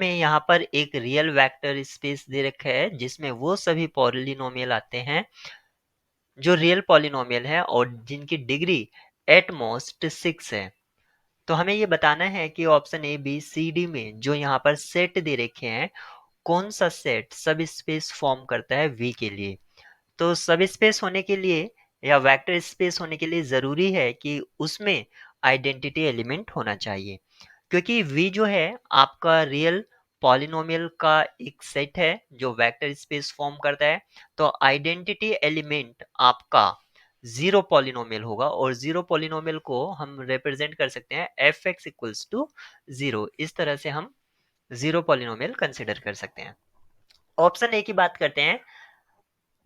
में यहाँ पर एक रियल वेक्टर स्पेस दे रखा है जिसमें वो सभी पॉलिनोमियल आते हैं जो रियल पॉलिनोमियल है और जिनकी डिग्री एट मोस्ट 6 है। तो हमें ये बताना है कि option A B C D में जो यहाँ पर सेट दे रखे हैं कौन सा सेट सब स्पेस फॉर्म करता है वी के लिए। तो सब स्पेस होने के लिए या वेक्टर स्पेस होने के लिए जरूरी है कि उसमें आइडेंटिटी एलिमेंट होना चाहिए, क्योंकि v जो है आपका रियल पॉलिनोमियल का एक सेट है जो वेक्टर स्पेस फॉर्म करता है। तो आइडेंटिटी एलिमेंट आपका जीरो पॉलिनोमियल होगा और जीरो पॉलिनोमियल को हम रिप्रेजेंट कर सकते हैं f x equals to zero. इस तरह से हम जीरो पॉलिनोमियल कंसिडर कर सकते हैं। ऑप्शन ए की बात करते हैं,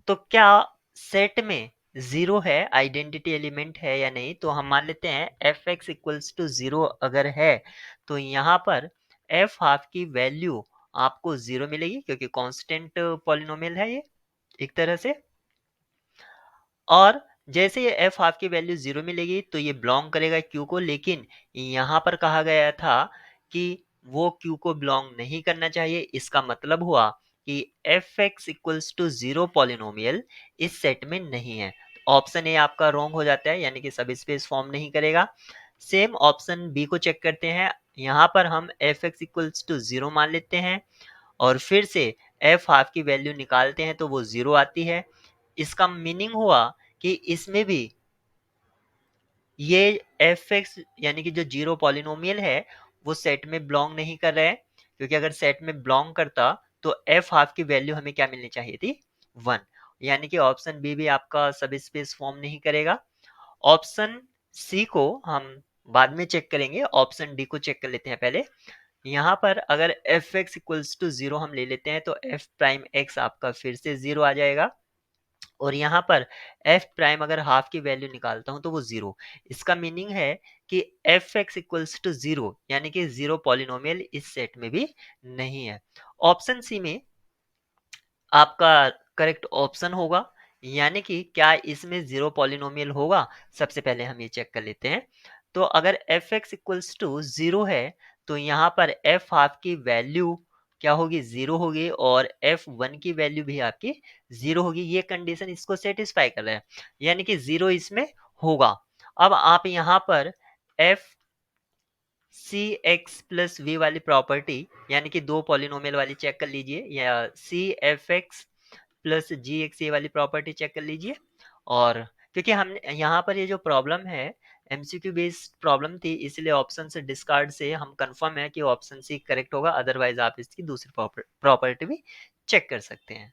तो क्या सेट में जीरो है, आइडेंटिटी एलिमेंट है या नहीं। तो हम मान लेते हैं f x equals to zero अगर है तो यहाँ पर एफ हाफ की वैल्यू आपको जीरो मिलेगी, क्योंकि कांस्टेंट पॉलिनोमियल है ये एक तरह से। और जैसे ये एफ हाफ की वैल्यू जीरो मिलेगी तो ये बिलोंग करेगा क्यू को, लेकिन यहाँ पर कहा गया था कि वो क्यू को बिलोंग नहीं करना चाहिए। इसका मतलब हुआ कि f x equals to zero polynomial इस सेट में नहीं है। ऑप्शन ए आपका रॉन्ग हो जाता है, यानी कि सब स्पेस फॉर्म नहीं करेगा। सेम ऑप्शन बी को चेक करते हैं। यहाँ पर हम f x equals to zero मान लेते हैं और फिर से एफ हाफ की वैल्यू निकालते हैं तो वो जीरो आती है। इसका मीनिंग हुआ कि इसमें भी ये एफ एक्स यानी कि जो जीरो पॉलिनोमियल है वो सेट में बिलोंग नहीं कर रहा है, क्योंकि अगर सेट में बिलोंग करता तो एफ हाफ की वैल्यू हमें क्या मिलनी चाहिए थी, वन। यानी कि ऑप्शन बी भी आपका सब स्पेस फॉर्म नहीं करेगा। ऑप्शन सी को हम बाद में चेक करेंगे, ऑप्शन डी को चेक कर लेते हैं पहले। यहाँ पर अगर f x equals to zero हम ले लेते हैं तो एफ प्राइम एक्स आपका फिर से जीरो आ जाएगा। और यहाँ पर एफ प्राइम अगर हाफ की वैल्यू निकालता हूं तो वो जीरो। इसका मीनिंग है कि f x equals to zero यानी कि जीरो पॉलिनोमियल इस सेट में भी नहीं है। ऑप्शन सी में आपका करेक्ट ऑप्शन होगा, यानी कि क्या इसमें जीरो पॉलिनोमियल होगा। सबसे पहले हम ये चेक कर लेते हैं। तो अगर f x equals to zero है तो यहाँ पर एफ हाफ की वैल्यू क्या होगी, जीरो होगी, और एफ वन की वैल्यू भी आपकी जीरो होगी। ये कंडीशन इसको सेटिस्फाई कर रहा है, यानी कि जीरो इसमें होगा। अब आप यहाँ पर f c x plus v वाली प्रॉपर्टी यानी कि दो पॉलिनोमियल वाली चेक कर लीजिए, या c f x plus g x ये वाली प्रॉपर्टी चेक कर लीजिए। और क्योंकि हम यहाँ पर ये जो प्रॉब्लम है एमसीक्यू बेस्ड प्रॉब्लम थी, इसलिए ऑप्शन से डिस्कार्ड से हम कंफर्म है कि ऑप्शन सी करेक्ट होगा। अदरवाइज आप इसकी दूसरी प्रॉपर्टी भी चेक कर सकते हैं।